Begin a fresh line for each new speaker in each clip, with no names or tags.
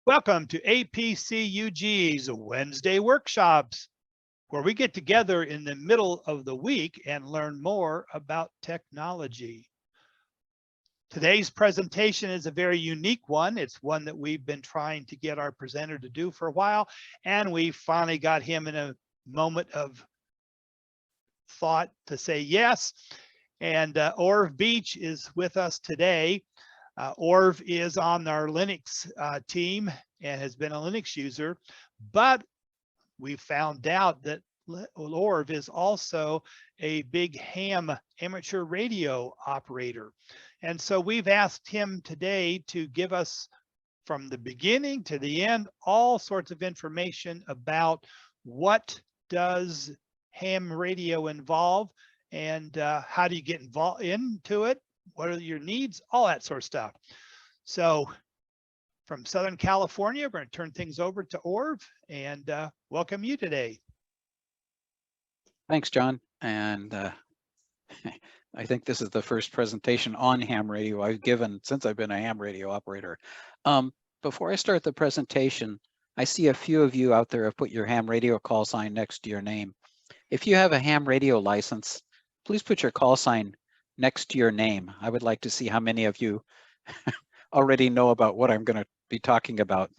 Welcome to APCUG's Wednesday workshops, where we get together in the middle of the week and learn more about technology. Today's presentation is a very unique one. It's one that we've been trying to get our presenter to do for a while, and we finally got him in a moment of thought to say yes. And Orv Beach is with us today. Orv is on our Linux team and has been a Linux user, but we found out that Orv is also a big ham amateur radio operator. And so we've asked him today to give us, from the beginning to the end, all sorts of information about what does ham radio involve and how do you get involved into it? What are your needs? All that sort of stuff. So from Southern California, we're going to turn things over to Orv and welcome you today.
Thanks, John. And I think this is the first presentation on ham radio I've given since I've been a ham radio operator. Before I start the presentation, I see a few of you out there have put your ham radio call sign next to your name. If you have a ham radio license, please put your call sign next to your name. I would like to see how many of you already know about what I'm going to be talking about.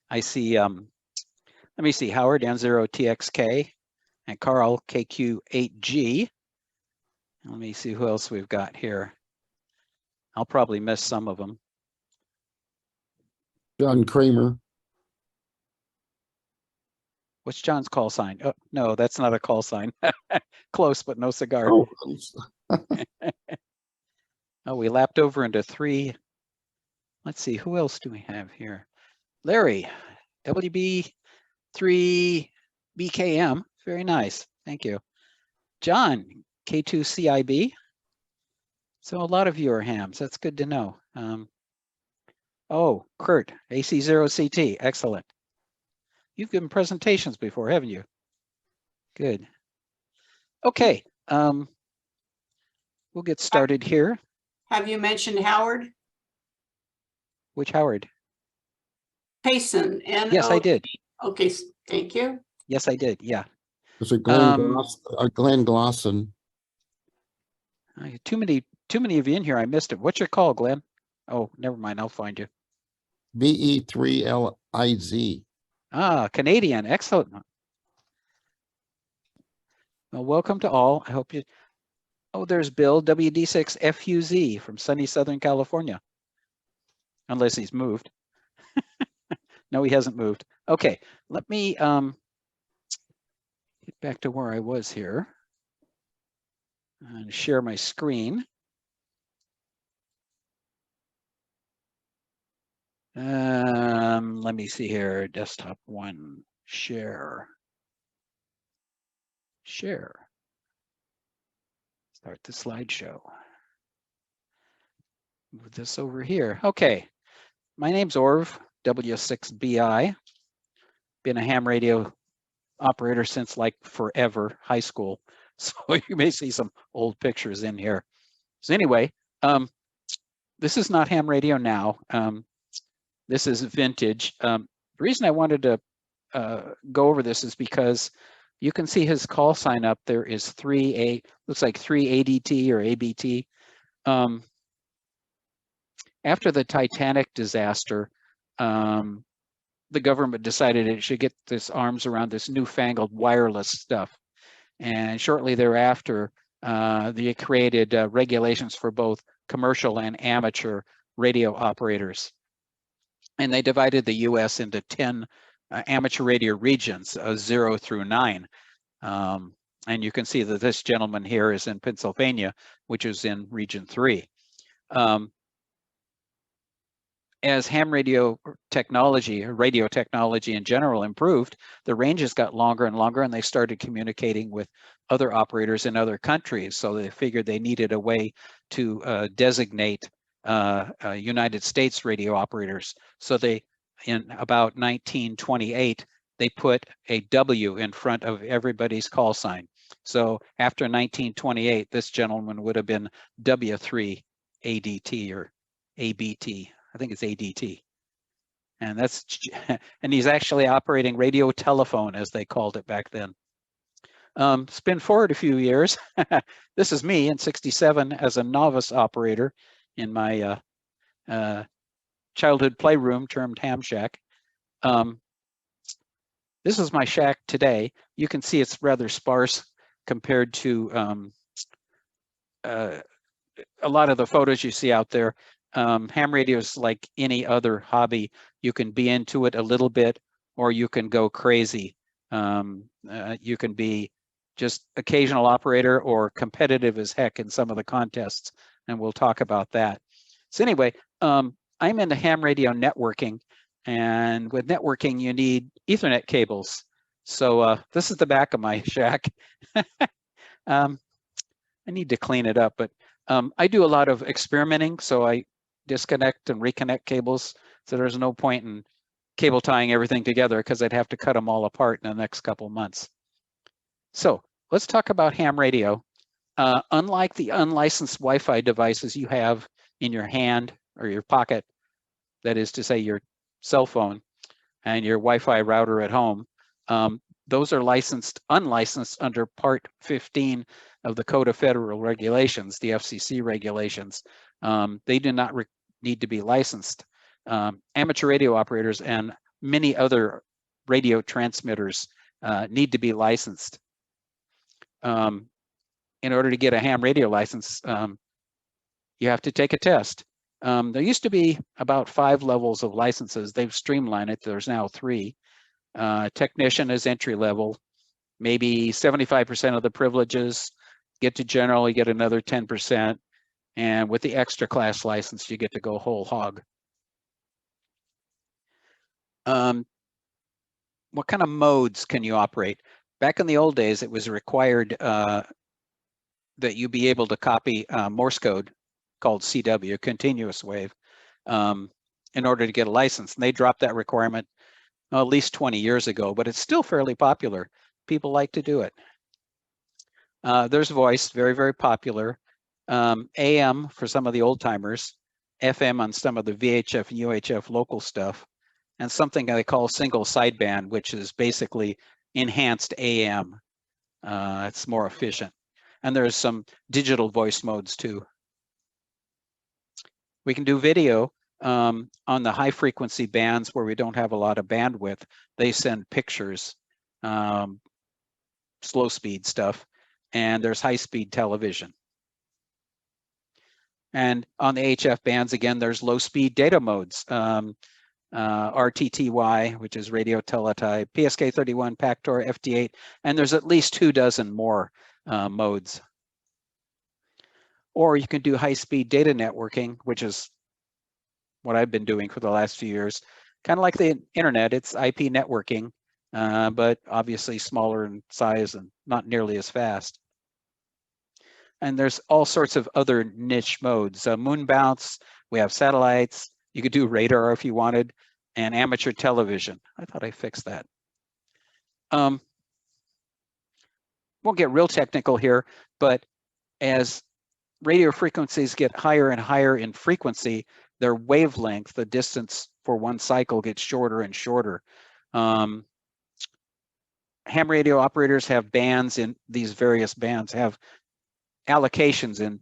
I see, let me see, Howard N0TXK and Carl KQ8G. Let me see who else we've got here. I'll probably miss some of them.
John Kramer.
What's John's call sign? Oh, no, that's not a call sign. Close, but no cigar.
Oh.
Oh, we lapped over into 3. Let's see, who else do we have here? Larry, WB3BKM. Very nice. Thank you. John, K2CIB. So a lot of you are hams. That's good to know. Oh, Kurt, AC0CT. Excellent. You've given presentations before, haven't you? Good. Okay. We'll get started here.
Have you mentioned Howard?
Which Howard?
Payson.
Yes, I did.
Okay, thank you.
Yes, I did. Yeah.
It's a Glenn Glosson.
Too many of you in here. I missed it. What's your call, Glenn? Oh, never mind. I'll find you.
VE3LIZ.
Ah, Canadian. Excellent. Well, welcome to all. I hope you. Oh, there's Bill, WD6FUZ from sunny Southern California. Unless he's moved. No, he hasn't moved. Okay, let me get back to where I was here and share my screen. Let me see here. Desktop 1, share. Start the slideshow. Move this over here. Okay, my name's Orv, W6BI. Been a ham radio operator since like forever, high school. So you may see some old pictures in here. So anyway, this is not ham radio now. This is vintage. The reason I wanted to go over this is because you can see his call sign up there is looks like 3 ADT or ABT. After the Titanic disaster, the government decided it should get its arms around this newfangled wireless stuff. And shortly thereafter, they created regulations for both commercial and amateur radio operators. And they divided the US into 10 amateur radio regions, 0 through 9. And you can see that this gentleman here is in Pennsylvania, which is in region 3. As ham radio technology, or radio technology in general, improved, the ranges got longer and longer, and they started communicating with other operators in other countries. So they figured they needed a way to designate United States radio operators. So they, in about 1928, they put a W in front of everybody's call sign. So after 1928, this gentleman would have been W3 ADT or ABT. I think it's ADT. And that's and he's actually operating radio telephone, as they called it back then. Spin forward a few years. This is me in '67 as a novice operator in my childhood playroom termed Ham Shack. This is my shack today. You can see it's rather sparse compared to a lot of the photos you see out there. Ham radio is like any other hobby. You can be into it a little bit, or you can go crazy. You can be just occasional operator or competitive as heck in some of the contests, and we'll talk about that. So anyway, I'm into ham radio networking, and with networking you need Ethernet cables. So this is the back of my shack. I need to clean it up, but I do a lot of experimenting, so I disconnect and reconnect cables, so there's no point in cable tying everything together because I'd have to cut them all apart in the next couple months. So let's talk about ham radio. Unlike the unlicensed Wi-Fi devices you have in your hand or your pocket, that is to say your cell phone and your Wi-Fi router at home, those are unlicensed under Part 15 of the Code of Federal Regulations, the FCC regulations. They do not need to be licensed. Amateur radio operators and many other radio transmitters need to be licensed. In order to get a ham radio license, you have to take a test. There used to be about 5 levels of licenses. They've streamlined it. There's now 3. Technician is entry level, maybe 75% of the privileges. Get to general, you get another 10%. And with the extra class license, you get to go whole hog. What kind of modes can you operate? Back in the old days, it was required that you be able to copy Morse code called CW, continuous wave, in order to get a license. And they dropped that requirement at least 20 years ago, but it's still fairly popular. People like to do it. There's voice, very, very popular. AM for some of the old timers, FM on some of the VHF and UHF local stuff, and something they call single sideband, which is basically enhanced AM. It's more efficient. And there's some digital voice modes too. We can do video on the high frequency bands where we don't have a lot of bandwidth. They send pictures, slow speed stuff, and there's high speed television. And on the HF bands, again, there's low speed data modes, RTTY, which is radio teletype, PSK31, PACTOR, FT8, and there's at least 24 more modes. Or you can do high-speed data networking, which is what I've been doing for the last few years. Kind of like the internet, it's IP networking, but obviously smaller in size and not nearly as fast. And there's all sorts of other niche modes. Moonbounce, we have satellites, you could do radar if you wanted, and amateur television. I thought I fixed that. Won't get real technical here, but as radio frequencies get higher and higher in frequency, their wavelength, the distance for one cycle, gets shorter and shorter. Ham radio operators have bands in these various bands, have allocations in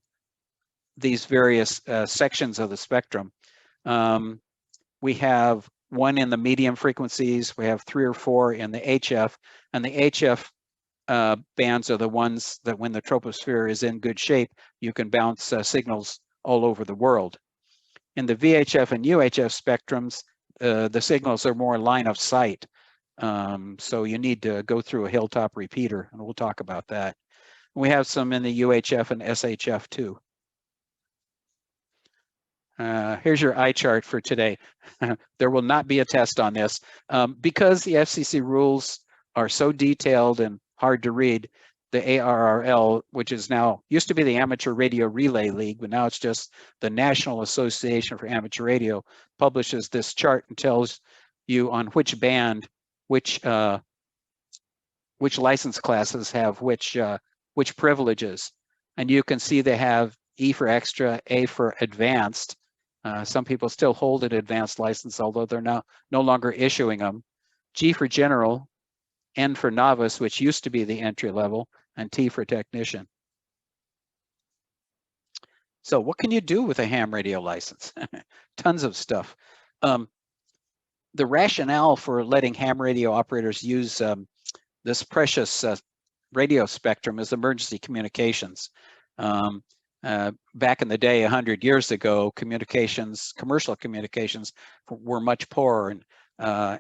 these various sections of the spectrum. We have 1 in the medium frequencies, we have 3 or 4 in the HF, and the HF bands are the ones that when the troposphere is in good shape, you can bounce signals all over the world. In the VHF and UHF spectrums, the signals are more line of sight. So you need to go through a Hilltop repeater, and we'll talk about that. We have some in the UHF and SHF too. Here's your eye chart for today. There will not be a test on this. Because the FCC rules are so detailed and hard to read, the ARRL, which is now, used to be the Amateur Radio Relay League, but now it's just the National Association for Amateur Radio, publishes this chart and tells you on which band, which license classes have which privileges. And you can see they have E for extra, A for advanced, Some people still hold an advanced license, although they're now no longer issuing them. G for general, N for novice, which used to be the entry level, and T for technician. So what can you do with a ham radio license? Tons of stuff. The rationale for letting ham radio operators use this precious radio spectrum is emergency communications. Back in the day, 100 years ago, commercial communications were much poorer, and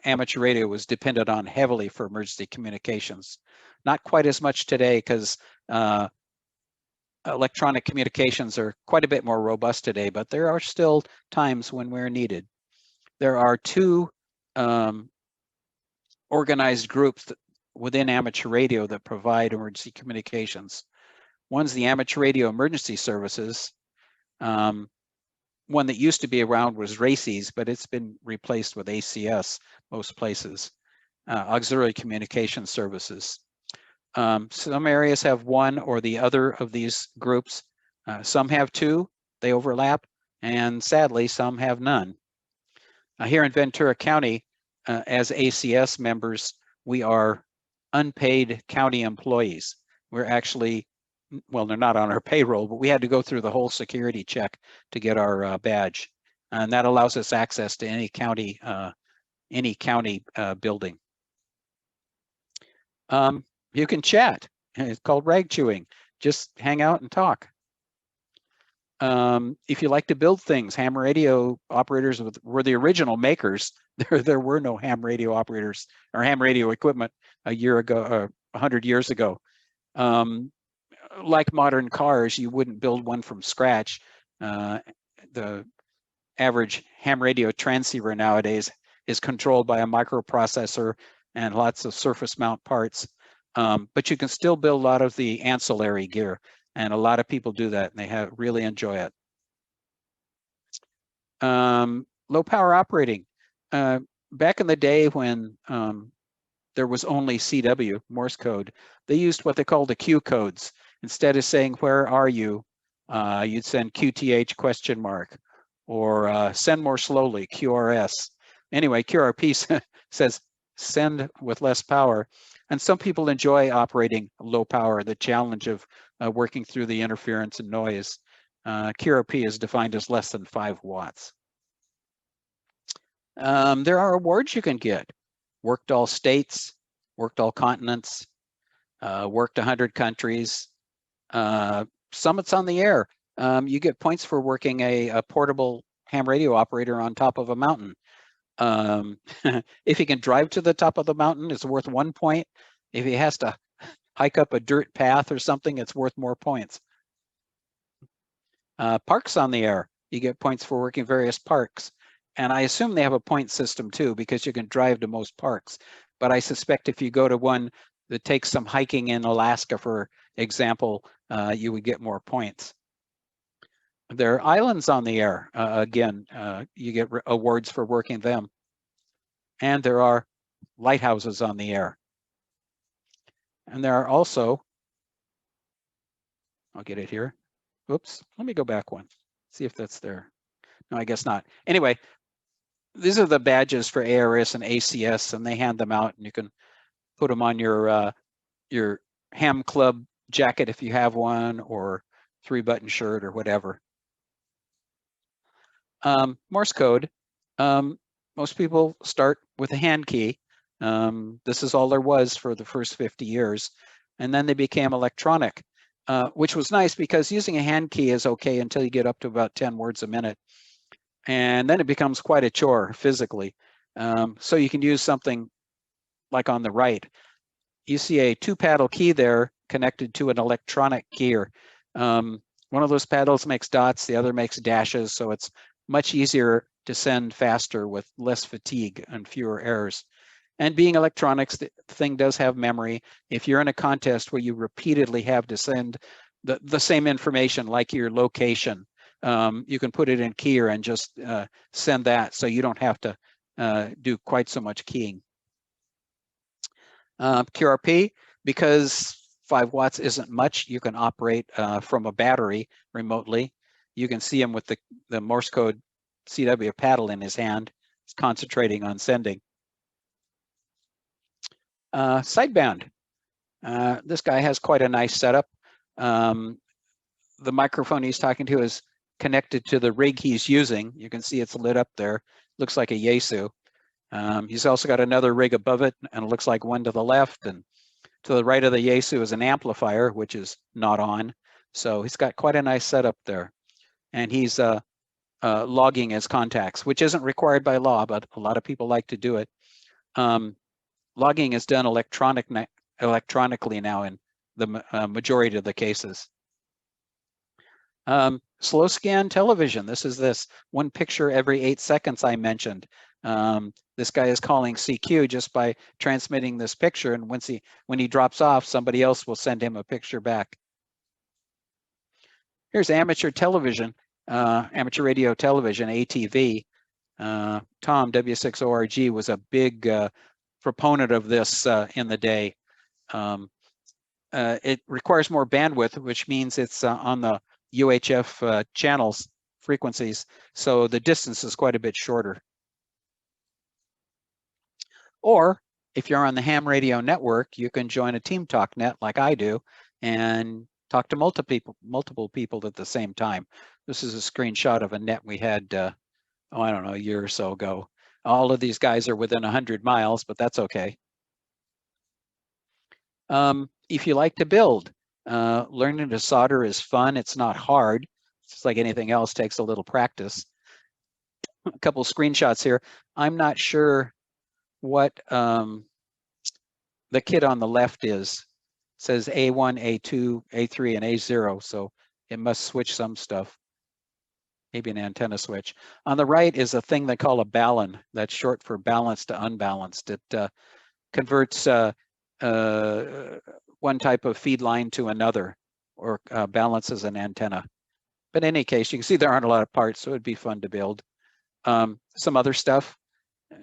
amateur radio was depended on heavily for emergency communications. Not quite as much today, because electronic communications are quite a bit more robust today, but there are still times when we're needed. There are two organized groups within amateur radio that provide emergency communications. One's the Amateur Radio Emergency Services. One that used to be around was RACES, but it's been replaced with ACS most places, Auxiliary Communication Services. Some areas have one or the other of these groups. Some have two, they overlap, and sadly, some have none. Here in Ventura County, as ACS members, we are unpaid county employees. We're actually, well, they're not on our payroll, but we had to go through the whole security check to get our badge. And that allows us access to any county building. You can chat. It's called rag chewing. Just hang out and talk. If you like to build things, ham radio operators were the original makers. There were no ham radio operators or ham radio equipment a year ago, 100 years ago. Like modern cars, you wouldn't build one from scratch. The average ham radio transceiver nowadays is controlled by a microprocessor and lots of surface mount parts. But you can still build a lot of the ancillary gear, and a lot of people do that, and they really enjoy it. Low power operating. Back in the day when there was only CW, Morse code, they used what they called the Q codes. Instead of saying, "Where are you?" You'd send QTH question mark, or send more slowly, QRS. Anyway, QRP says send with less power. And some people enjoy operating low power, the challenge of working through the interference and noise. QRP is defined as less than 5 watts. There are awards you can get. Worked all states, worked all continents, worked 100 countries, summits on the air. You get points for working a portable ham radio operator on top of a mountain. If he can drive to the top of the mountain, it's worth 1 point. If he has to hike up a dirt path or something, it's worth more points. Parks on the air, you get points for working various parks. And I assume they have a point system too, because you can drive to most parks. But I suspect if you go to one that takes some hiking in Alaska, for example, you would get more points. There are islands on the air. Again, you get awards for working them. And there are lighthouses on the air. And there are also, I'll get it here. Oops, let me go back one, see if that's there. No, I guess not. Anyway, these are the badges for ARS and ACS, and they hand them out, and you can put them on your ham club jacket if you have one, or 3-button shirt or whatever. Morse code. Most people start with a hand key. This is all there was for the first 50 years. And then they became electronic, which was nice because using a hand key is okay until you get up to about 10 words a minute. And then it becomes quite a chore physically. So you can use something like on the right. You see a 2-paddle key there connected to an electronic keyer. One of those paddles makes dots, the other makes dashes, so it's much easier to send faster with less fatigue and fewer errors. And being electronics, the thing does have memory. If you're in a contest where you repeatedly have to send the same information, like your location, you can put it in keyer and just send that, so you don't have to do quite so much keying. QRP, because 5 watts isn't much, you can operate from a battery remotely. You can see them with the Morse code CW paddle in his hand. He's concentrating on sending. Sideband. This guy has quite a nice setup. The microphone he's talking to is connected to the rig he's using. You can see it's lit up there. Looks like a Yaesu. He's also got another rig above it, and it looks like one to the left. And to the right of the Yaesu is an amplifier, which is not on. So he's got quite a nice setup there. And he's logging his contacts, which isn't required by law, but a lot of people like to do it. Logging is done electronically now in the majority of the cases. Slow scan television. This is this one picture every 8 seconds I mentioned. This guy is calling CQ just by transmitting this picture, and when he drops off, somebody else will send him a picture back. Here's amateur television, amateur radio television, ATV. Tom, W6ORG, was a big proponent of this in the day. It requires more bandwidth, which means it's on the UHF channels frequencies, so the distance is quite a bit shorter. Or if you're on the ham radio network, you can join a Teamtalk net like I do and talk to multiple people at the same time. This is a screenshot of a net we had, I don't know, a year or so ago. All of these guys are within 100 miles, but that's okay. If you like to build, learning to solder is fun. It's not hard. It's just like anything else, takes a little practice. A couple screenshots here. I'm not sure what the kit on the left is. It says A1, A2, A3, and A0, so it must switch some stuff. Maybe an antenna switch. On the right is a thing they call a balun. That's short for balanced to unbalanced. It converts one type of feed line to another, or balances an antenna. But in any case, you can see there aren't a lot of parts, so it'd be fun to build. Some other stuff,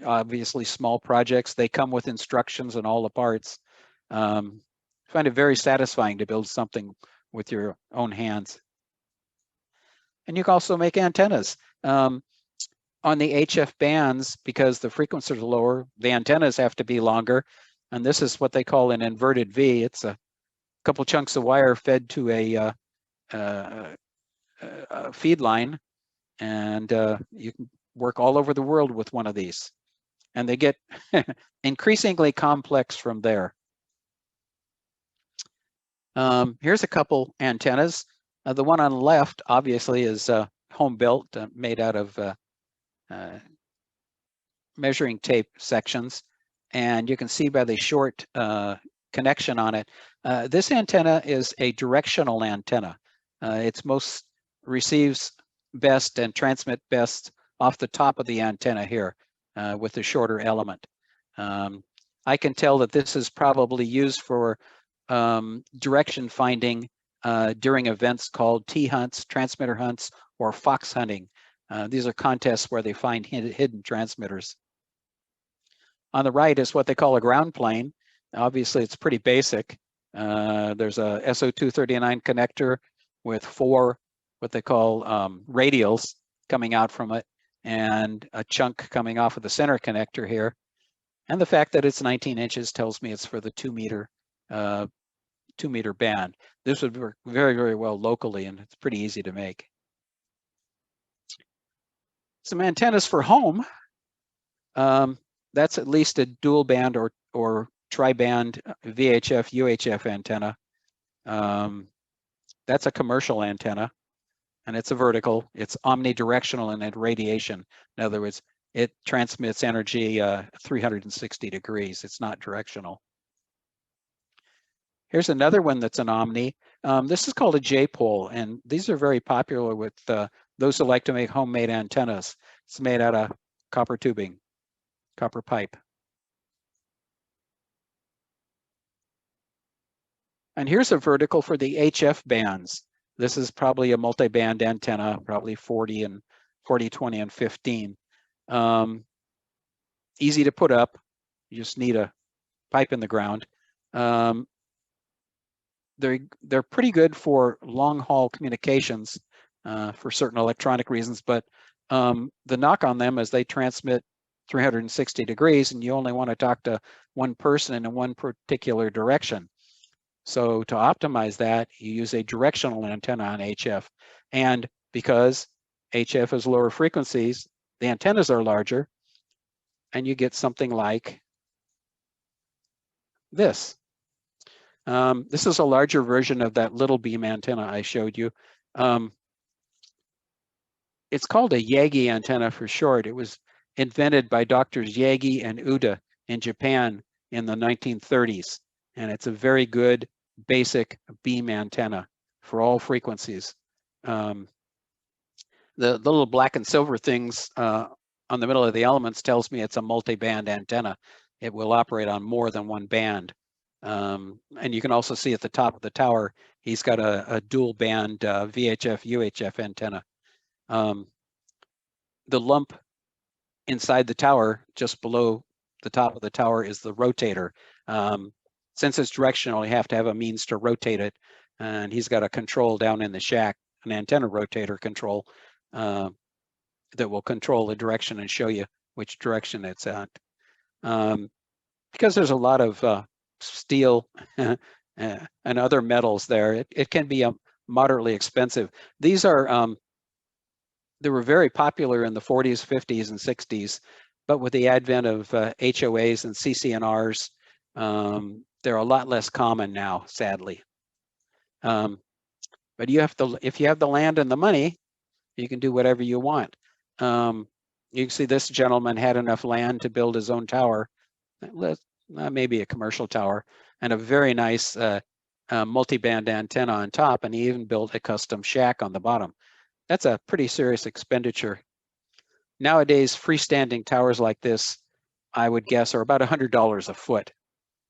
obviously small projects, they come with instructions and all the parts. Find it very satisfying to build something with your own hands. And you can also make antennas. On the HF bands, because the frequencies are lower, the antennas have to be longer. And this is what they call an inverted V. It's a couple chunks of wire fed to a feed line, and you can work all over the world with one of these. And they get increasingly complex from there. Here's a couple antennas. The one on the left, obviously, is home built, made out of measuring tape sections. And you can see by the short connection on it, this antenna is a directional antenna. It's most receives best and transmit best off the top of the antenna here with the shorter element. I can tell that this is probably used for direction finding during events called T-hunts, transmitter hunts, or fox hunting. These are contests where they find hidden transmitters. On the right is what they call a ground plane. Obviously, it's pretty basic. There's a SO239 connector with 4 what they call radials coming out from it, and a chunk coming off of the center connector here. And the fact that it's 19 inches tells me it's for the 2 meter band. This would work very, very well locally, and it's pretty easy to make. Some antennas for home. That's at least a dual band or tri-band VHF, UHF antenna. That's a commercial antenna, and it's a vertical. It's omnidirectional in its radiation. In other words, it transmits energy 360 degrees. It's not directional. Here's another one that's an omni. This is called a J-pole, and these are very popular with those who like to make homemade antennas. It's made out of copper tubing, copper pipe. And here's a vertical for the HF bands. This is probably a multi-band antenna, probably 40, 20, and 15. Easy to put up. You just need a pipe in the ground. They're pretty good for long haul communications for certain electronic reasons, but The knock on them is they transmit 360 degrees, and you only want to talk to one person in one particular direction. So to optimize that, you use a directional antenna on HF. And because HF is lower frequencies, the antennas are larger, and you get something like this. This is a larger version of that little beam antenna I showed you. It's called a Yagi antenna for short. It was invented by Doctors Yagi and Uda in Japan in the 1930s. And it's a very good basic beam antenna for all frequencies. The little black and silver things on the middle of the elements tells me it's a multi-band antenna. It will operate on more than one band. And you can also see at the top of the tower, he's got a dual band VHF, UHF antenna. The lump inside the tower, just below the top of the tower, is the rotator. Since it's directional, you have to have a means to rotate it. And he's got a control down in the shack, an antenna rotator control that will control the direction and show you which direction it's at. Because there's a lot of steel and other metals there, it can be moderately expensive. These are, they were very popular in the 40s, 50s, and 60s, but with the advent of HOAs and CCNRs, they're a lot less common now, sadly. But you have to, if you have the land and the money, you can do whatever you want. You can see this gentleman had enough land to build his own tower, maybe a commercial tower, and a very nice multi-band antenna on top, and he even built a custom shack on the bottom. That's a pretty serious expenditure. Nowadays, freestanding towers like this, I would guess, are about $100 a foot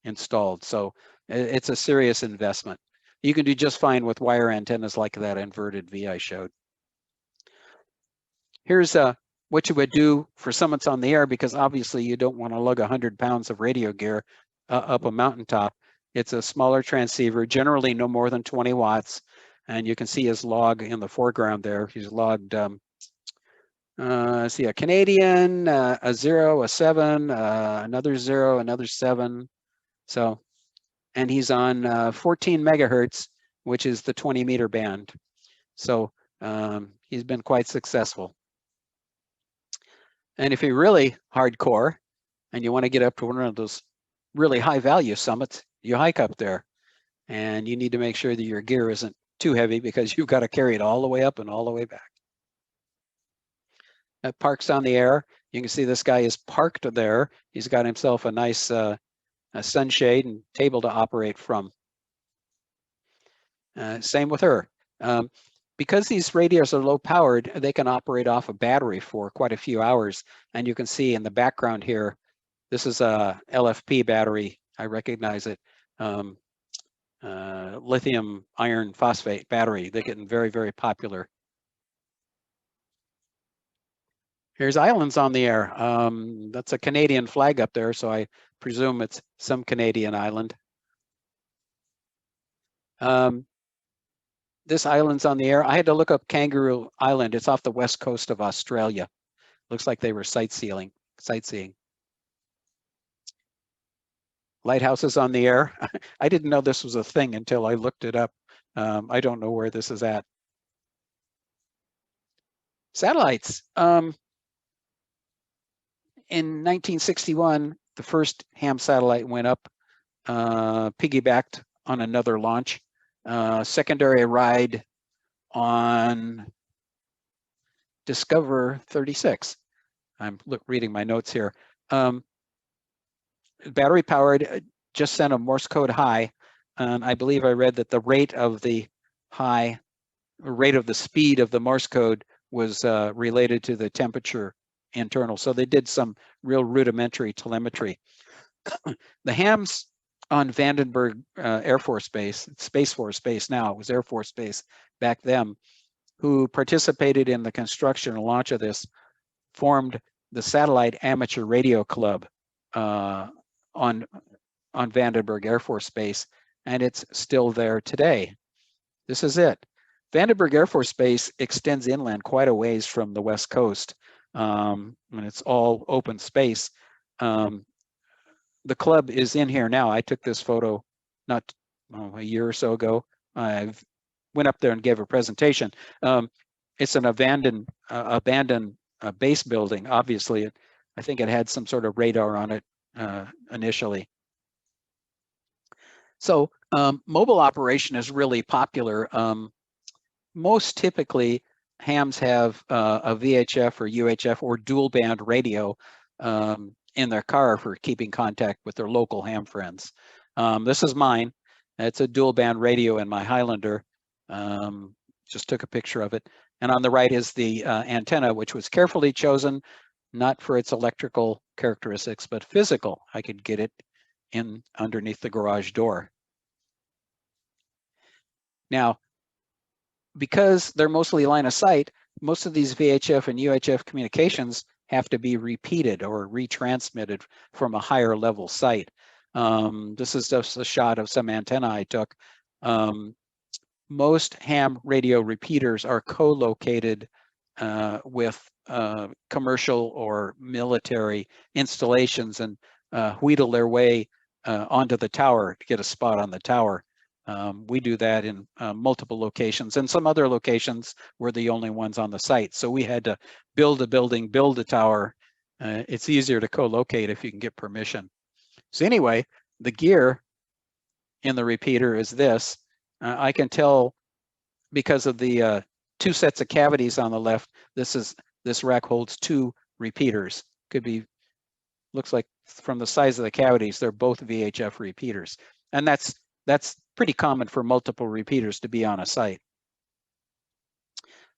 installed. So it's a serious investment. You can do just fine with wire antennas like that inverted V I showed. Here's what you would do for summits on the air, because obviously you don't want to lug 100 pounds of radio gear up a mountaintop. It's a smaller transceiver, generally no more than 20 watts. And you can see his log in the foreground there. He's logged, see a Canadian, a 0, a 7, another 0, another 7. So, and he's on 14 megahertz, which is the 20-meter band. So he's been quite successful. And if you're really hardcore and you want to get up to one of those really high value summits, you hike up there, and you need to make sure that your gear isn't too heavy, because you've got to carry it all the way up and all the way back. That parks on the air. You can see this guy is parked there. He's got himself a nice a sunshade and table to operate from. Same with her. Because these radios are low powered, they can operate off a battery for quite a few hours. And you can see in the background here, this is a LFP battery. I recognize it. Lithium iron phosphate battery. They're getting very, very popular. Here's islands on the air. That's a Canadian flag up there, so I presume it's some Canadian island. This island's on the air. I had to look up Kangaroo Island. It's off the west coast of Australia. Looks like they were sightseeing. Lighthouses on the air. I didn't know this was a thing until I looked it up. I don't know where this is at. Satellites. In 1961, the first ham satellite went up, piggybacked on another launch. Secondary ride on Discover 36. I'm reading my notes here. Battery powered, just sent a Morse code high. I believe I read that the rate of the speed of the Morse code was related to the temperature internal. So they did some real rudimentary telemetry. The hams on Vandenberg Air Force Base, Space Force Base now, it was Air Force Base back then, who participated in the construction and launch of this, formed the Satellite Amateur Radio Club on Vandenberg Air Force Base, and it's still there today. This is it. Vandenberg Air Force Base extends inland quite a ways from the West Coast, and it's all open space. The club is in here now. I took this photo not a year or so ago. I went up there and gave a presentation. It's an abandoned base building. Obviously, I think it had some sort of radar on it initially. So mobile operation is really popular. Most typically, hams have a VHF or UHF or dual band radio in their car for keeping contact with their local ham friends. This is mine. It's a dual band radio in my Highlander. Just took a picture of it. And on the right is the antenna, which was carefully chosen, not for its electrical characteristics, but physical. I could get it in underneath the garage door. Now, because they're mostly line of sight, most of these VHF and UHF communications have to be repeated or retransmitted from a higher level site. This is just a shot of some antenna I took. Most ham radio repeaters are co-located with commercial or military installations and wheedle their way onto the tower to get a spot on the tower. We do that in multiple locations, and some other locations we're the only ones on the site. So we had to build a building, build a tower. It's easier to co-locate if you can get permission. So anyway, the gear in the repeater is this. I can tell because of the two sets of cavities on the left, this rack holds two repeaters. Could be, looks like from the size of the cavities, they're both VHF repeaters. And that's pretty common for multiple repeaters to be on a site.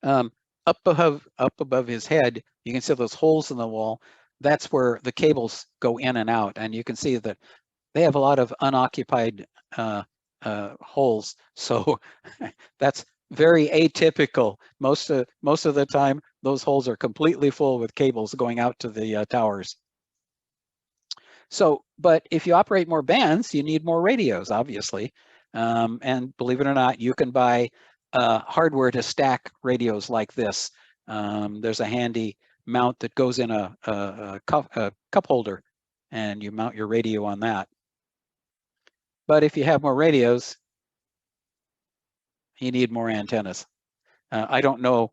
Up above his head, you can see those holes in the wall. That's where the cables go in and out. And you can see that they have a lot of unoccupied holes. So that's very atypical. Most of the time, those holes are completely full with cables going out to the towers. So, but if you operate more bands, you need more radios, obviously. And believe it or not, you can buy hardware to stack radios like this. There's a handy mount that goes in a cup holder, and you mount your radio on that. But if you have more radios, you need more antennas. I don't know.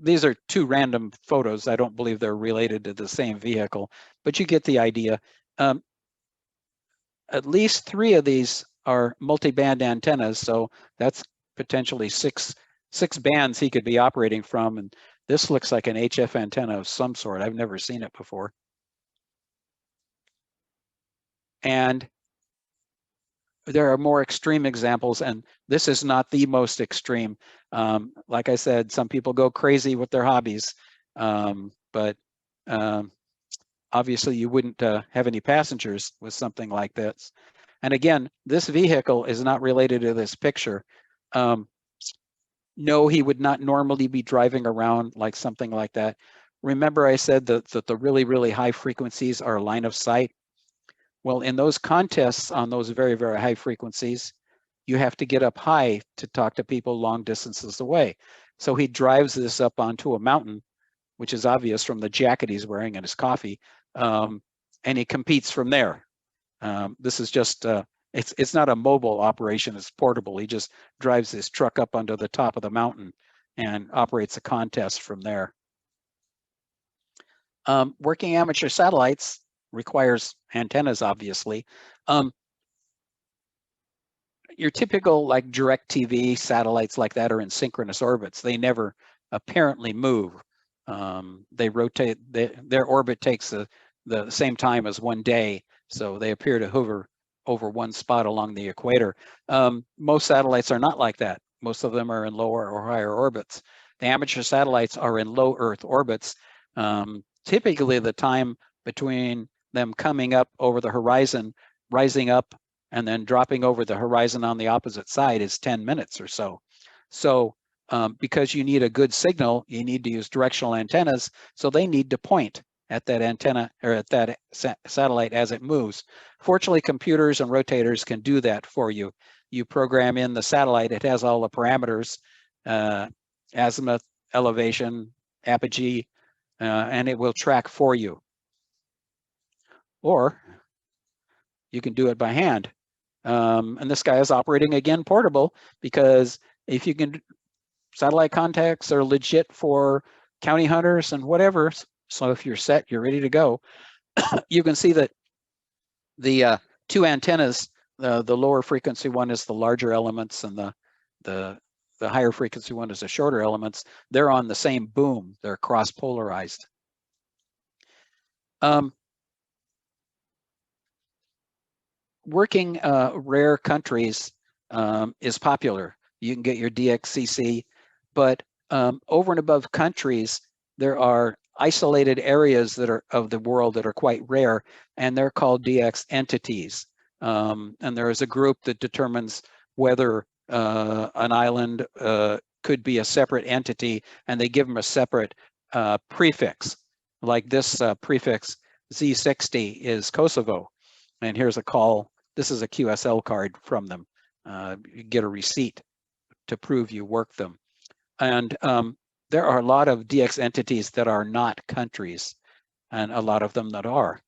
These are two random photos. I don't believe they're related to the same vehicle, but you get the idea. At least 3 of these are multi-band antennas, so that's potentially six bands he could be operating from, and this looks like an HF antenna of some sort. I've never seen it before. And there are more extreme examples, and this is not the most extreme. Like I said, some people go crazy with their hobbies, but obviously you wouldn't have any passengers with something like this. And again, this vehicle is not related to this picture. No, he would not normally be driving around like something like that. Remember I said that the really, really high frequencies are line of sight? Well, in those contests on those very, very high frequencies, you have to get up high to talk to people long distances away. So he drives this up onto a mountain, which is obvious from the jacket he's wearing and his coffee, and he competes from there. This is just, it's not a mobile operation, it's portable. He just drives his truck up onto the top of the mountain and operates a contest from there. Working amateur satellites requires antennas, obviously. Your typical like DirecTV satellites like that are in synchronous orbits. They never apparently move. They rotate, their orbit takes the same time as one day, so they appear to hover over one spot along the equator. Most satellites are not like that. Most of them are in lower or higher orbits. The amateur satellites are in low Earth orbits. Typically the time between them coming up over the horizon, rising up, and then dropping over the horizon on the opposite side is 10 minutes or so. So because you need a good signal, you need to use directional antennas, so they need to point at that antenna or at that satellite as it moves. Fortunately, computers and rotators can do that for you. You program in the satellite, it has all the parameters, azimuth, elevation, apogee, and it will track for you. Or you can do it by hand. And this guy is operating again portable, because if you can, satellite contacts are legit for county hunters and whatever. So if you're set, you're ready to go. You can see that the two antennas, the lower frequency one is the larger elements, and the higher frequency one is the shorter elements. They're on the same boom. They're cross polarized. Working rare countries is popular. You can get your DXCC, but over and above countries, there are isolated areas that are of the world that are quite rare, and they're called DX entities. And there is a group that determines whether an island could be a separate entity, and they give them a separate prefix. Like this prefix Z60 is Kosovo, and here's a call. This is a QSL card from them. You get a receipt to prove you work them. And there are a lot of DX entities that are not countries, and a lot of them that are.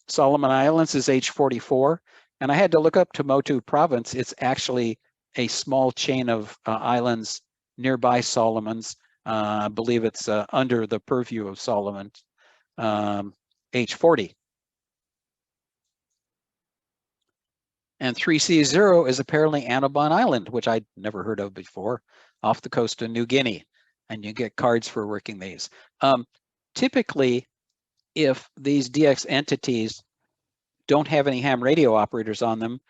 Solomon Islands is H44, and I had to look up Tuamotu Province. It's actually a small chain of islands nearby Solomons. I believe it's under the purview of Solomon, H40. And 3C0 is apparently Annobon Island, which I'd never heard of before, off the coast of New Guinea. And you get cards for working these. Typically, if these DX entities don't have any ham radio operators on them,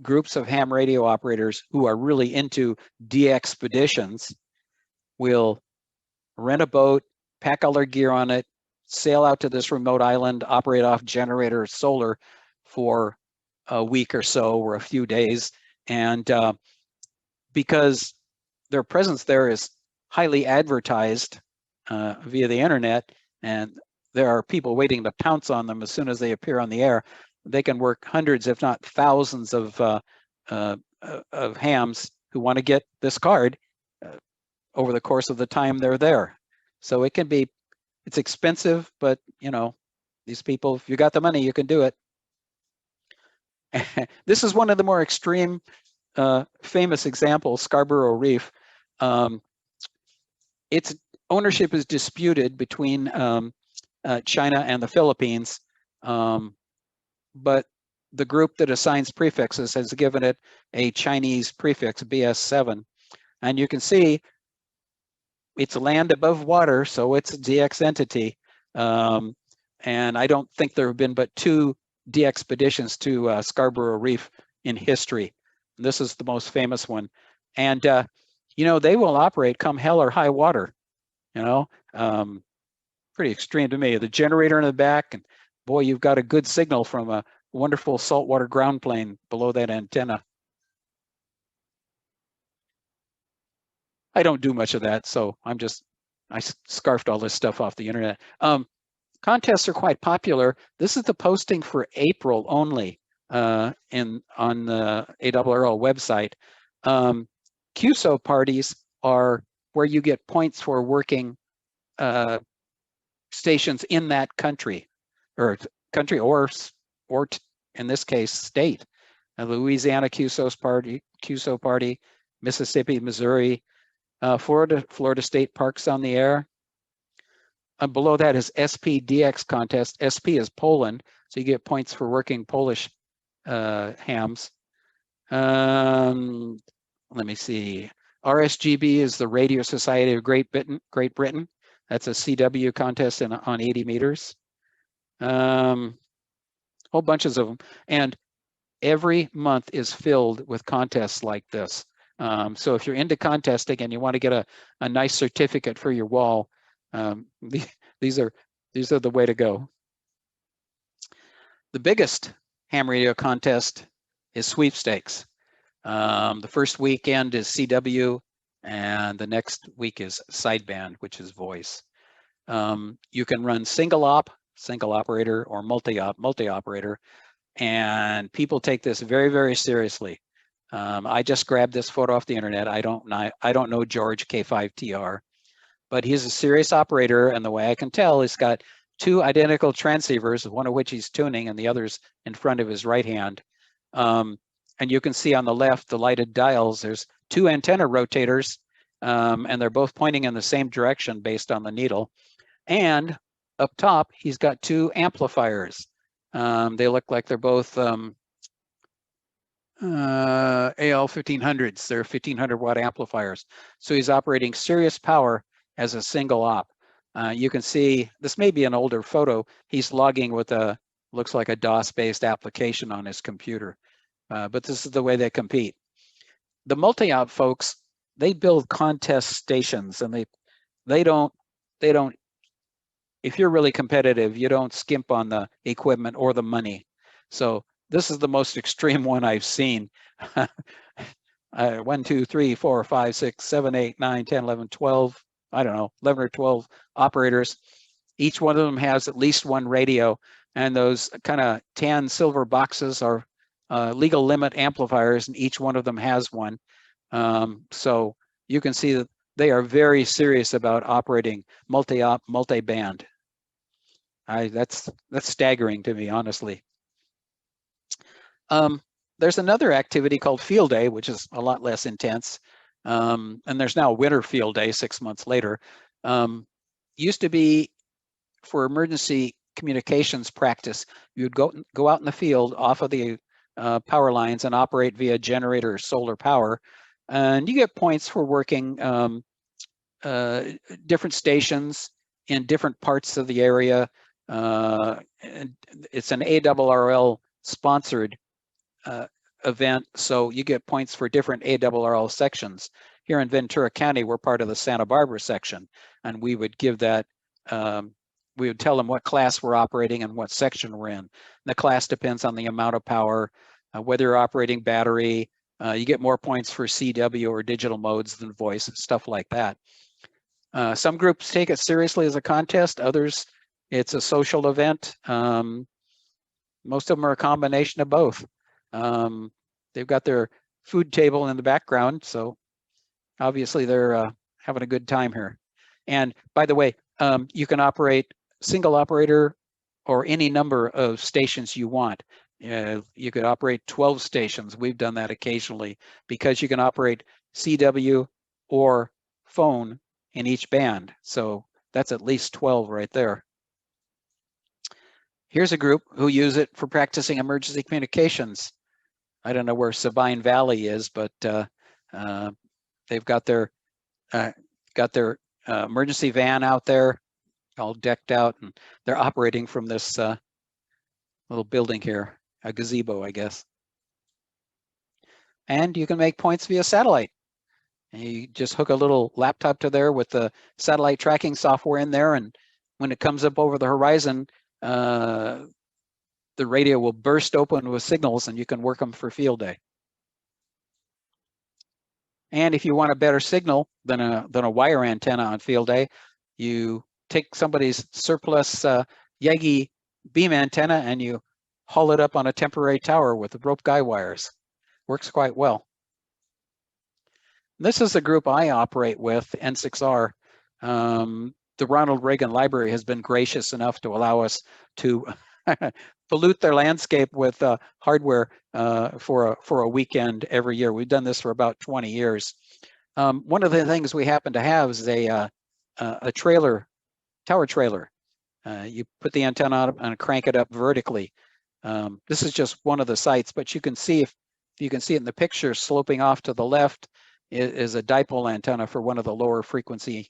groups of ham radio operators who are really into DXpeditions will rent a boat, pack all their gear on it, sail out to this remote island, operate off generator solar for a week or so or a few days. And because their presence there is highly advertised via the internet, and there are people waiting to pounce on them as soon as they appear on the air, they can work hundreds, if not thousands of hams who want to get this card over the course of the time they're there. So it can be, it's expensive, but you know, these people, if you got the money, you can do it. This is one of the more extreme, famous examples, Scarborough Reef. Its ownership is disputed between China and the Philippines, but the group that assigns prefixes has given it a Chinese prefix, BS7. And you can see it's land above water, so it's a DX entity. And I don't think there have been but 2 DXpeditions to Scarborough Reef in history. This is the most famous one. And, you know, they will operate come hell or high water, you know, pretty extreme to me. The generator in the back, and boy, you've got a good signal from a wonderful saltwater ground plane below that antenna. I don't do much of that, so I scarfed all this stuff off the internet. Contests are quite popular. This is the posting for April only on the ARRL website. QSO parties are where you get points for working stations in that country, or in this case, state. Louisiana QSO party, Mississippi, Missouri, Florida State Parks on the air. Below that is SPDX contest. SP is Poland, so you get points for working Polish hams. Let me see. RSGB is the Radio Society of Great Britain. That's a CW contest on 80 meters. Whole bunches of them. And every month is filled with contests like this. So if you're into contesting and you want to get a nice certificate for your wall, these are the way to go. The biggest ham radio contest is Sweepstakes. The first weekend is CW, and the next week is sideband, which is voice. You can run single operator, or multi-operator, and people take this very, very seriously. I just grabbed this photo off the internet. I don't know George K5TR, but he's a serious operator, and the way I can tell, he's got two identical transceivers, one of which he's tuning and the other's in front of his right hand. And you can see on the left, the lighted dials, there's two antenna rotators, and they're both pointing in the same direction based on the needle. And up top, he's got two amplifiers. They look like they're both AL 1500s. They're 1500 watt amplifiers. So he's operating serious power as a single op. You can see, this may be an older photo, he's logging with looks like a DOS-based application on his computer. But this is the way they compete. The multi-op folks, they build contest stations, and they don't, if you're really competitive, you don't skimp on the equipment or the money. So this is the most extreme one I've seen. 1, 2, 3, 4, 5, 6, 7, 8, 9, 10, 11, 12, I don't know, 11 or 12 operators. Each one of them has at least one radio, and those kind of tan silver boxes are legal limit amplifiers, and each one of them has one. So you can see that they are very serious about operating multi-op, multi-band. That's staggering to me, honestly. There's another activity called Field Day, which is a lot less intense. And there's now Winter Field Day 6 months later. Used to be for emergency communications practice, you'd go out in the field off of the power lines and operate via generator or solar power. And you get points for working different stations in different parts of the area. And it's an ARRL sponsored event, so you get points for different ARRL sections. Here in Ventura County, we're part of the Santa Barbara section, and we would give that, we would tell them what class we're operating and what section we're in. And the class depends on the amount of power, whether you're operating battery. You get more points for CW or digital modes than voice, stuff like that. Some groups take it seriously as a contest, others it's a social event. Most of them are a combination of both. They've got their food table in the background, so obviously they're having a good time here. And by the way, you can operate single operator or any number of stations you want. You could operate 12 stations. We've done that occasionally because you can operate CW or phone in each band. So that's at least 12 right there. Here's a group who use it for practicing emergency communications. I don't know where Sabine Valley is, but they've got their emergency van out there, all decked out, and they're operating from this little building here, a gazebo, I guess. And you can make points via satellite. And you just hook a little laptop to there with the satellite tracking software in there, and when it comes up over the horizon, the radio will burst open with signals, and you can work them for field day. And if you want a better signal than a wire antenna on field day, you take somebody's surplus Yagi beam antenna and you haul it up on a temporary tower with the rope guy wires. Works quite well. This is the group I operate with, N6R. The Ronald Reagan Library has been gracious enough to allow us to pollute their landscape with hardware for a weekend every year. We've done this for about 20 years. One of the things we happen to have is a trailer, tower trailer. You put the antenna on and crank it up vertically. This is just one of the sites, but you can see, if you can see it in the picture, sloping off to the left is a dipole antenna for one of the lower frequency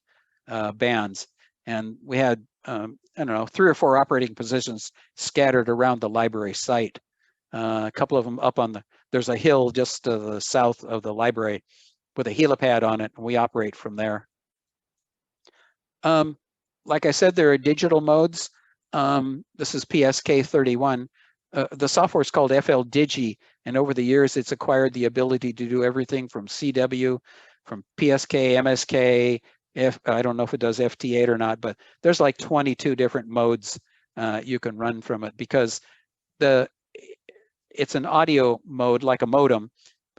bands. And we had, I don't know, 3 or 4 operating positions scattered around the library site. A couple of them up on there's a hill just to the south of the library with a helipad on it, and we operate from there. Like I said, there are digital modes. This is PSK 31. The software is called FL Digi, and over the years, it's acquired the ability to do everything from CW, from PSK, MSK, I don't know if it does FT8 or not, but there's like 22 different modes you can run from it, because it's an audio mode like a modem,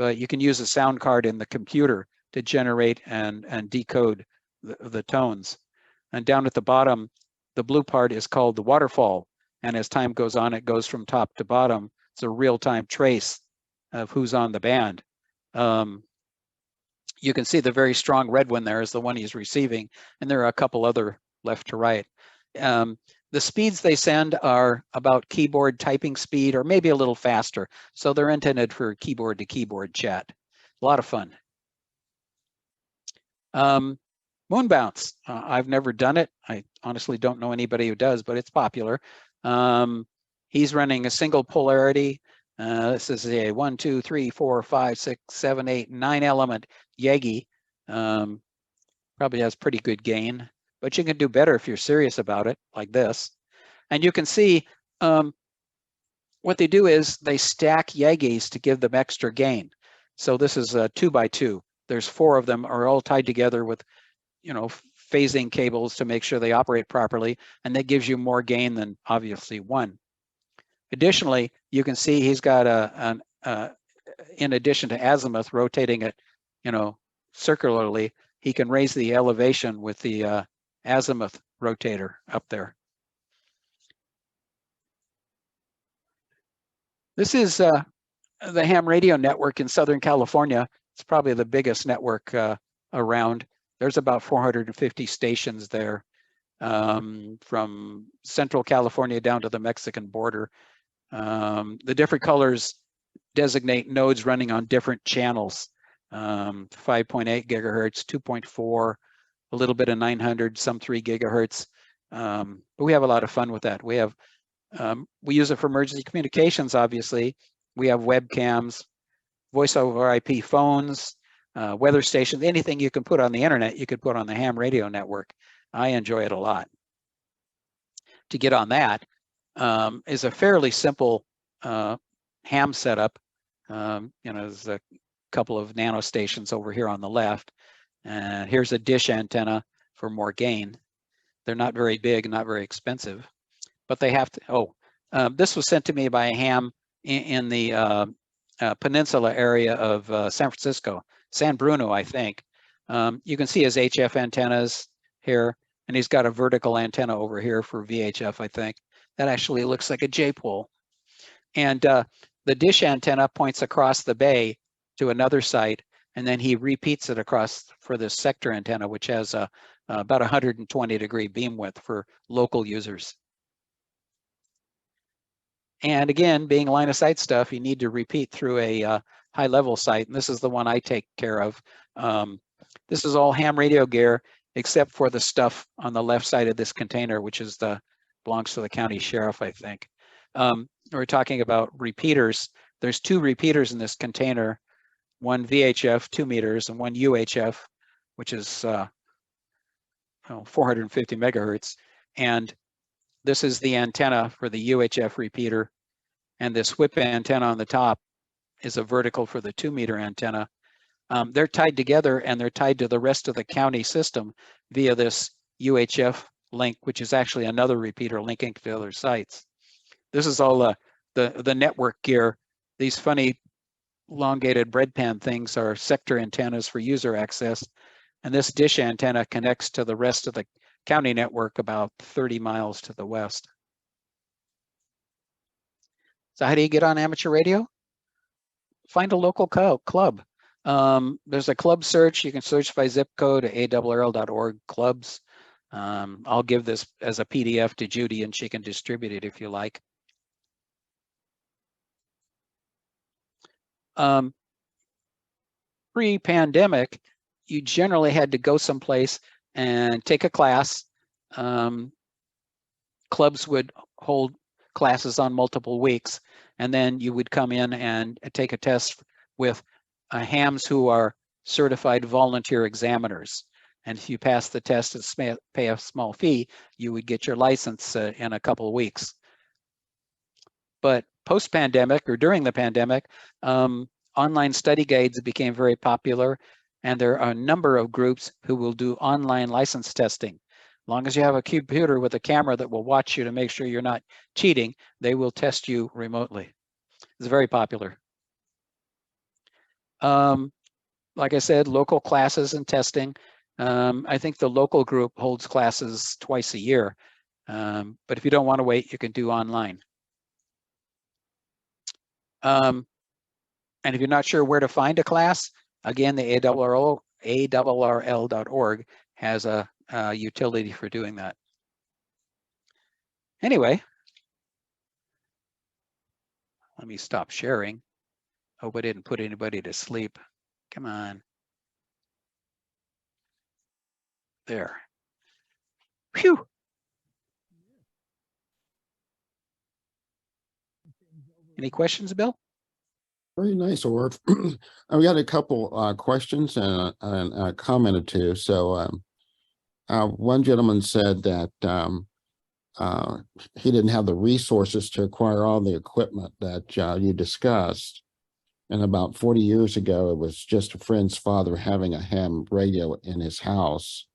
but you can use a sound card in the computer to generate and decode the tones. And down at the bottom, the blue part is called the waterfall. And as time goes on, it goes from top to bottom. It's a real-time trace of who's on the band. You can see the very strong red one there is the one he's receiving, and there are a couple other left to right. The speeds they send are about keyboard typing speed, or maybe a little faster. So they're intended for keyboard to keyboard chat. A lot of fun. Moonbounce, I've never done it. I honestly don't know anybody who does, but it's popular. He's running a single polarity. This is a 1, 2, 3, 4, 5, 6, 7, 8, 9 element Yagi. Probably has pretty good gain, but you can do better if you're serious about it, like this. And you can see what they do is they stack Yagis to give them extra gain. So this is a 2x2. There's 4 of them are all tied together with, phasing cables to make sure they operate properly, and that gives you more gain than obviously 1. Additionally, you can see he's got in addition to azimuth rotating it, circularly, he can raise the elevation with the azimuth rotator up there. This is the ham radio network in Southern California. It's probably the biggest network around. There's about 450 stations there, from Central California down to the Mexican border. The different colors designate nodes running on different channels. 5.8 gigahertz, 2.4, a little bit of 900, some 3 gigahertz. But we have a lot of fun with that. We use it for emergency communications, obviously. We have webcams, voice over IP phones, weather stations, anything you can put on the internet, you could put on the ham radio network. I enjoy it a lot. To get on that is a fairly simple ham setup. There's a couple of nano stations over here on the left. And here's a dish antenna for more gain. They're not very big, not very expensive, but they have to, this was sent to me by a ham in the peninsula area of San Francisco, San Bruno, I think. You can see his HF antennas here, and he's got a vertical antenna over here for VHF, I think. That actually looks like a J-pole. And the dish antenna points across the bay to another site, and then he repeats it across for this sector antenna, which has about 120-degree beam width for local users. And again, being line of sight stuff, you need to repeat through a high level site. And this is the one I take care of. This is all ham radio gear, except for the stuff on the left side of this container, which is belongs to the county sheriff, I think. We're talking about repeaters. There's 2 repeaters in this container, one VHF 2 meters and one UHF, which is 450 megahertz. And this is the antenna for the UHF repeater. And this whip antenna on the top is a vertical for the 2-meter antenna. They're tied together, and they're tied to the rest of the county system via this UHF link, which is actually another repeater linking to other sites. This is all the network gear. These funny elongated breadpan things are sector antennas for user access. And this dish antenna connects to the rest of the county network about 30 miles to the west. So how do you get on amateur radio? Find a local club. There's a club search. You can search by zip code at ARRL.org clubs. I'll give this as a PDF to Judy, and she can distribute it if you like. Pre-pandemic, you generally had to go someplace and take a class. Clubs would hold classes on multiple weeks, and then you would come in and take a test with hams who are certified volunteer examiners. And if you pass the test and pay a small fee, you would get your license in a couple of weeks. But post-pandemic or during the pandemic, online study guides became very popular, and there are a number of groups who will do online license testing. As long as you have a computer with a camera that will watch you to make sure you're not cheating, they will test you remotely. It's very popular. Like I said, local classes and testing. I think the local group holds classes twice a year. But if you don't want to wait, you can do online. And if you're not sure where to find a class, again, the ARRL.org has a utility for doing that. Anyway, let me stop sharing. Hope I didn't put anybody to sleep. Come on. There. Phew. Any questions, Bill?
Very nice, Orv. I've got a couple questions and a comment or two. So one gentleman said that he didn't have the resources to acquire all the equipment that you discussed. And about 40 years ago, it was just a friend's father having a ham radio in his house.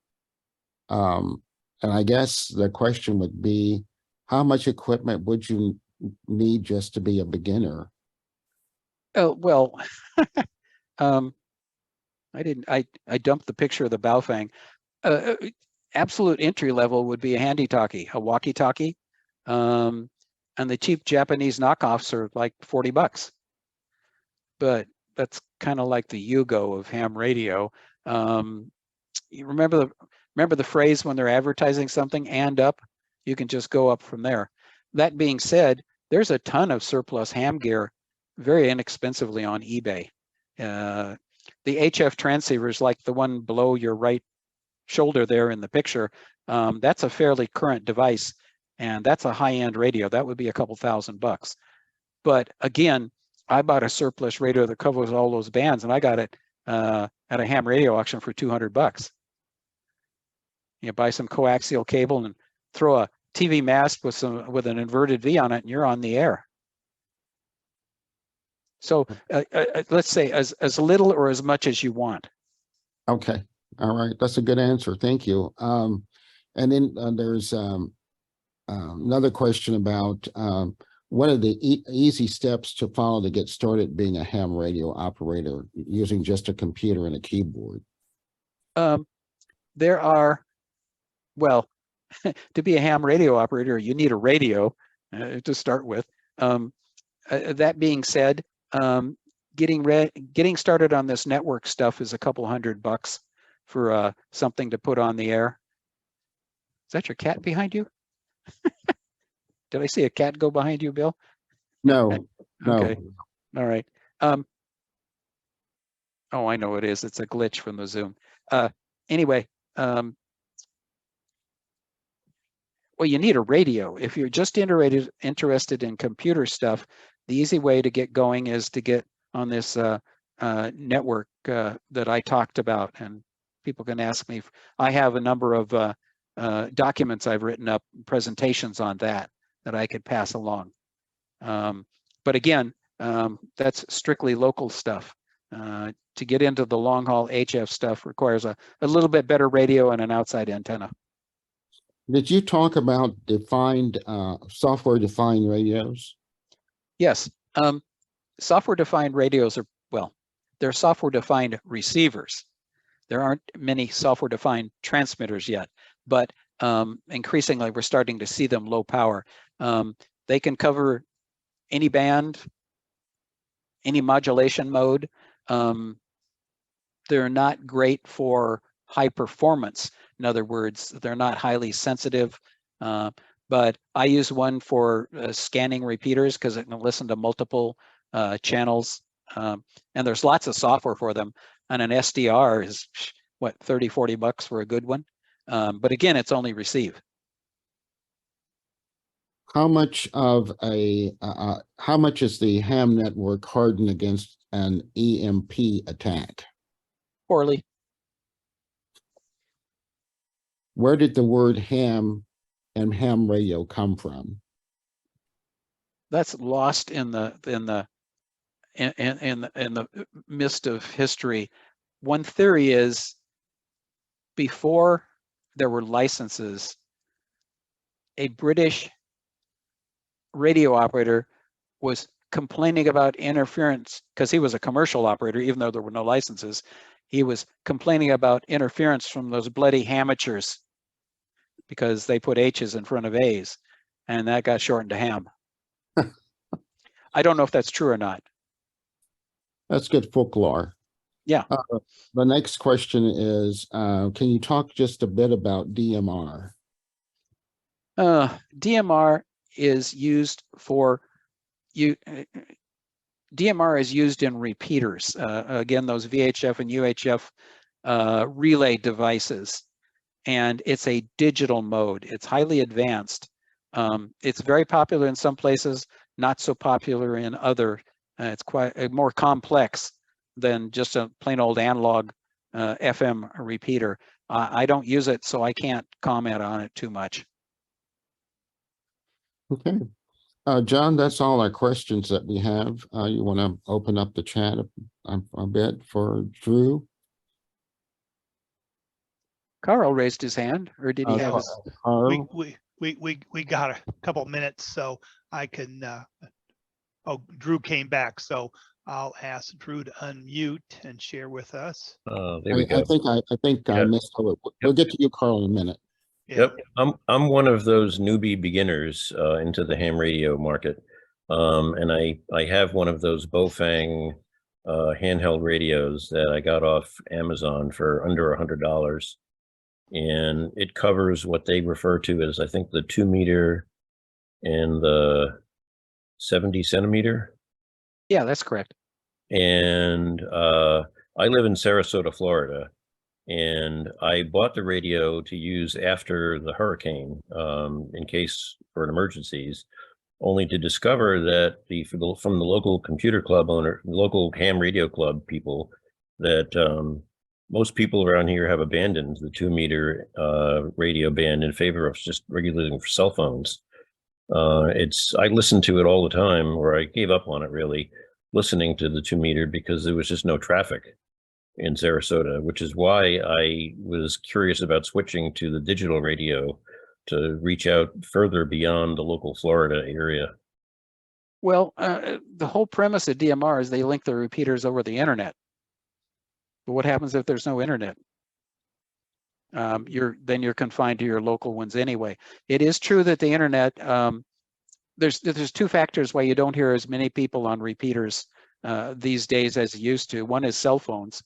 And I guess the question would be, how much equipment would you need just to be a beginner?
Oh, well, I dumped the picture of the Baofeng. Absolute entry level would be a handy-talkie, a walkie-talkie. And the cheap Japanese knockoffs are like $40. But that's kind of like the Yugo of ham radio. You remember the phrase when they're advertising something, and up? You can just go up from there. That being said, there's a ton of surplus ham gear very inexpensively on eBay. The HF transceivers, like the one below your right shoulder there in the picture, that's a fairly current device, and that's a high-end radio. That would be a couple $1,000. But again, I bought a surplus radio that covers all those bands, and I got it at a ham radio auction for $200. You buy some coaxial cable and throw a TV mast with an inverted V on it, and you're on the air. So let's say as little or as much as you want.
Okay. All right. That's a good answer. Thank you. And then there's another question about what are the easy steps to follow to get started being a ham radio operator using just a computer and a keyboard?
There are, well, to be a ham radio operator, you need a radio to start with. That being said, getting started on this network stuff is a couple $100 for something to put on the air. Is that your cat behind you? Did I see a cat go behind you, Bill?
No, no.
Okay. All right. Oh, I know it is. It's a glitch from the Zoom. Anyway, well, you need a radio. If you're just interested in computer stuff, the easy way to get going is to get on this network that I talked about, and people can ask me. I have a number of documents I've written up, presentations on that I could pass along. But again, that's strictly local stuff. To get into the long haul HF stuff requires a little bit better radio and an outside antenna.
Did you talk about defined software-defined radios?
Yes, software-defined radios are, well, they're software-defined receivers. There aren't many software-defined transmitters yet, but increasingly we're starting to see them low power. They can cover any band, any modulation mode. They're not great for high performance. In other words, they're not highly sensitive, but I use one for scanning repeaters because it can listen to multiple channels. And there's lots of software for them. And an SDR is, what, $30–40 for a good one. But again, it's only receive.
How much of how much is the ham network hardened against an EMP attack?
Poorly.
Where did the word ham and ham radio come from?
That's lost in the mist of history. One theory is, before there were licenses, a British radio operator was complaining about interference because he was a commercial operator, even though there were no licenses. He was complaining about interference from those bloody amateurs because they put H's in front of A's, and that got shortened to ham. I don't know if that's true or not.
That's good folklore.
Yeah.
The next question is, can you talk just a bit about DMR?
DMR is used for DMR is used in repeaters. Again, those VHF and UHF relay devices, and it's a digital mode. It's highly advanced. It's very popular in some places, not so popular in other. It's quite more complex than just a plain old analog FM repeater. I don't use it, so I can't comment on it too much.
Okay. John, that's all our questions that we have. You want to open up the chat a bit for Drew?
Carl raised his hand, or did he have his?
Carl?
We got a couple minutes, so I can. Oh, Drew came back, so I'll ask Drew to unmute and share with us.
There we go.
I think I missed it. We'll get to you, Carl, in a minute.
Yeah.
Yep, I'm one of those newbie beginners into the ham radio market, and I have one of those Bofang handheld radios that I got off Amazon for under $100, and it covers what they refer to as, I think, the 2 meter and the 70 centimeter.
Yeah, that's correct.
And I live in Sarasota, Florida. And I bought the radio to use after the hurricane in case for an emergencies, only to discover that from the local computer club owner, local ham radio club people, that most people around here have abandoned the 2 meter radio band in favor of just regulating for cell phones. I listened to it all the time, or I gave up on it really, listening to the 2 meter because there was just no traffic in Sarasota, which is why I was curious about switching to the digital radio to reach out further beyond the local Florida area.
Well, the whole premise of DMR is they link the repeaters over the internet. But what happens if there's no internet? You're confined to your local ones anyway. It is true that the internet, there's 2 factors why you don't hear as many people on repeaters these days as you used to. One is cell phones.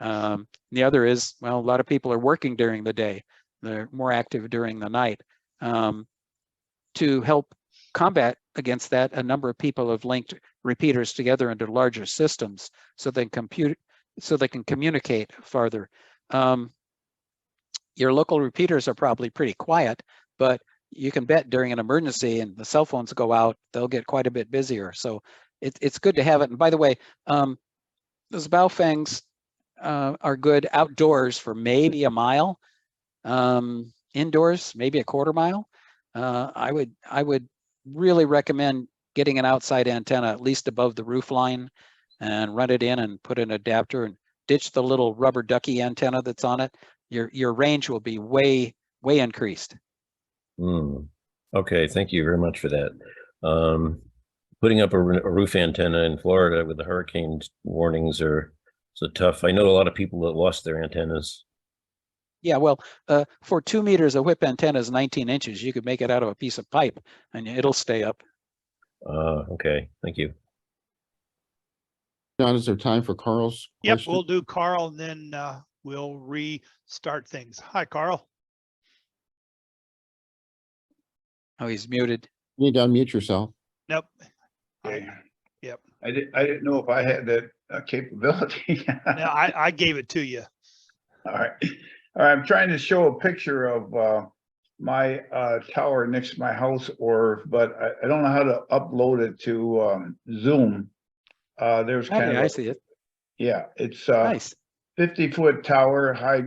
The other is, well, a lot of people are working during the day. They're more active during the night. To help combat against that, a number of people have linked repeaters together into larger systems so they can communicate farther. Your local repeaters are probably pretty quiet, but you can bet during an emergency and the cell phones go out, they'll get quite a bit busier. So it's good to have it. And by the way, those Baofangs are good outdoors for maybe a mile, indoors maybe a quarter mile. I would really recommend getting an outside antenna at least above the roof line and run it in and put an adapter and ditch the little rubber ducky antenna that's on it. Your range will be way increased.
Okay, thank you very much for that. Putting up a roof antenna in Florida with the hurricane warnings are so tough. I know a lot of people that lost their antennas.
Yeah, well, for 2 meters, a whip antenna is 19 inches. You could make it out of a piece of pipe and it'll stay up.
Okay, thank you.
John, is there time for Carl's
Yep,
question?
we'll do Carl, and then we'll restart things. Hi, Carl.
Oh, he's muted.
You need to unmute yourself.
Nope.
Okay.
Yep.
I didn't know if I had that capability.
No, I gave it to you.
All right. I'm trying to show a picture of my tower next to my house, but I don't know how to upload it to Zoom. There's kind of
I see it.
Yeah, it's
Nice.
50-foot tower, high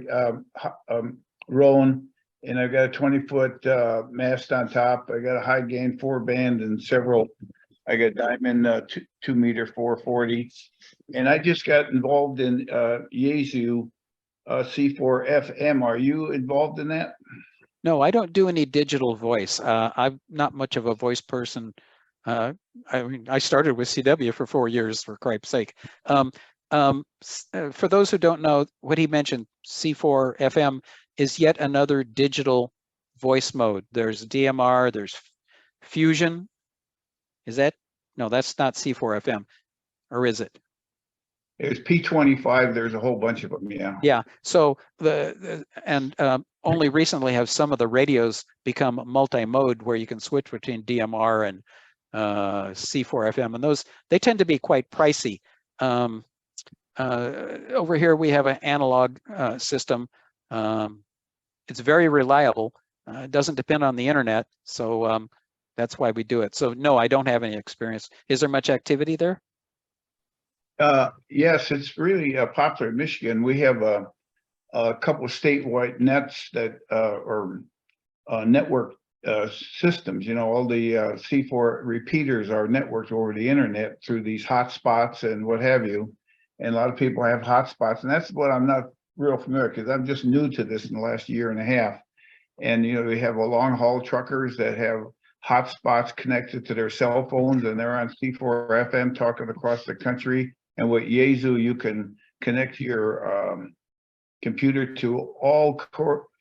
rolling, and I've got a 20-foot mast on top. I got a high gain 4-band and several. I got diamond 2 meter 440, and I just got involved in Yaesu C4 FM. Are you involved in that?
No, I don't do any digital voice. I'm not much of a voice person I mean, I started with CW for 4 years, for cripe's sake. For those who don't know, what he mentioned, C4 FM is yet another digital voice mode. There's DMR, there's Fusion. Is that? No, that's not C4 FM, or is it?
There's P25, there's a whole bunch of them, yeah.
Yeah, so only recently have some of the radios become multi-mode where you can switch between DMR and C4 FM, and those, they tend to be quite pricey. Over here we have an analog system. It's very reliable. It doesn't depend on the internet, so that's why we do it. So no, I don't have any experience. Is there much activity there?
Yes, it's really popular in Michigan. We have a couple of statewide nets that are network systems. You know, all the C4 repeaters are networked over the internet through these hotspots and what have you. And a lot of people have hotspots, and that's what I'm not real familiar, because I'm just new to this in the last year and a half. And you know, we have a long haul truckers that have hotspots connected to their cell phones, and they're on C4 FM talking across the country. And with Yaesu, you can connect your computer to all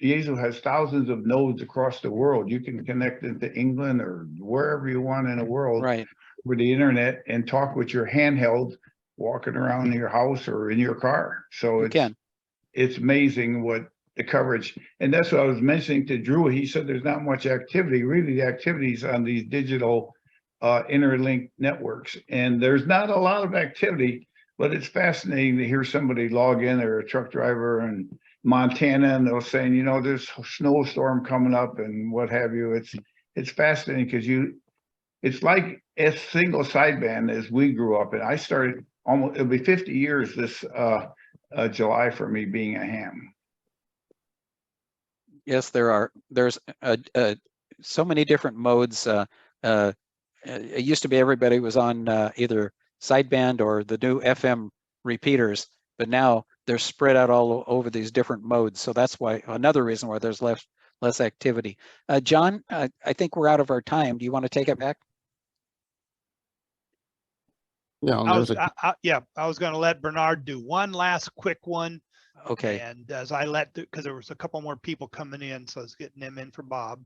Yaesu has thousands of nodes across the world. You can connect into England or wherever you want in the world,
Right,
over the internet, and talk with your handheld walking around your house or in your car. So it's amazing what the coverage, and that's what I was mentioning to Drew. He said there's not much activity. Really, the activities on these digital interlinked networks, and there's not a lot of activity, but it's fascinating to hear somebody log in, or a truck driver in Montana, and they're saying, you know, there's a snowstorm coming up and what have you. It's fascinating because it's like a single sideband as we grew up, and I started almost, it'll be 50 years this July for me being a ham.
yes, there's so many different modes. It used to be everybody was on either sideband or the new FM repeaters, but now they're spread out all over these different modes. So that's why, another reason why there's less activity. John, I think we're out of our time. Do you want to take it back?
Yeah,
I was,
there's
I was going to let Bernard do one last quick one.
Okay.
And as because there was a couple more people coming in, so I was getting them in for Bob.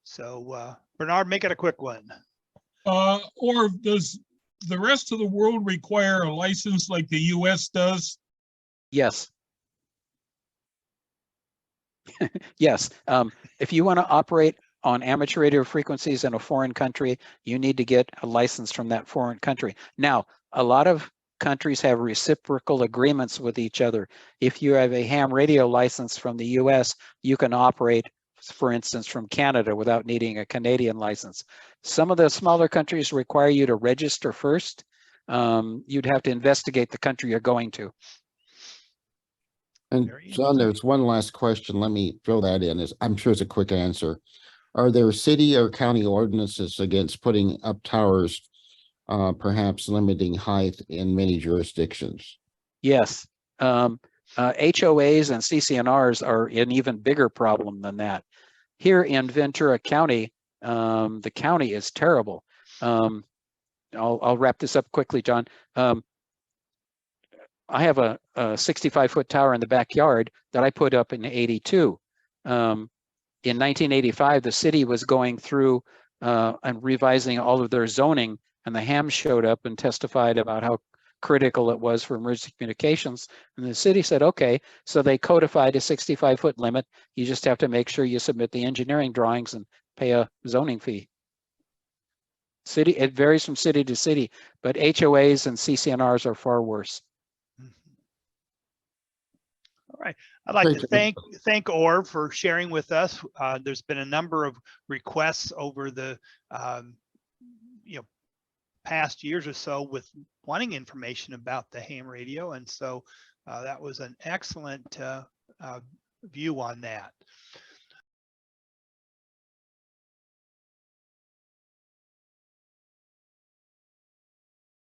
So Bernard, make it a quick one.
Or does the rest of the world require a license like the US does?
Yes. Yes. If you want to operate on amateur radio frequencies in a foreign country, you need to get a license from that foreign country. Now, a lot of countries have reciprocal agreements with each other. If you have a ham radio license from the US, you can operate, for instance, from Canada without needing a Canadian license. Some of the smaller countries require you to register first. You'd have to investigate the country you're going to.
And
Very
John, there's one last question. Let me throw that in. I'm sure it's a quick answer. Are there city or county ordinances against putting up towers, perhaps limiting height in many jurisdictions?
Yes. HOAs and CCNRs are an even bigger problem than that. Here in Ventura County, the county is terrible. I'll wrap this up quickly, John. I have a 65-foot tower in the backyard that I put up in '82. In 1985, the city was going through and revising all of their zoning, and the hams showed up and testified about how critical it was for emergency communications. And the city said, okay, so they codified a 65-foot limit. You just have to make sure you submit the engineering drawings and pay a zoning fee. It varies from city to city, but HOAs and CCNRs are far worse.
All right. I'd like to
Great.
thank Orv for sharing with us. There's been a number of requests over the past years or so with wanting information about the ham radio, and so that was an excellent view on that.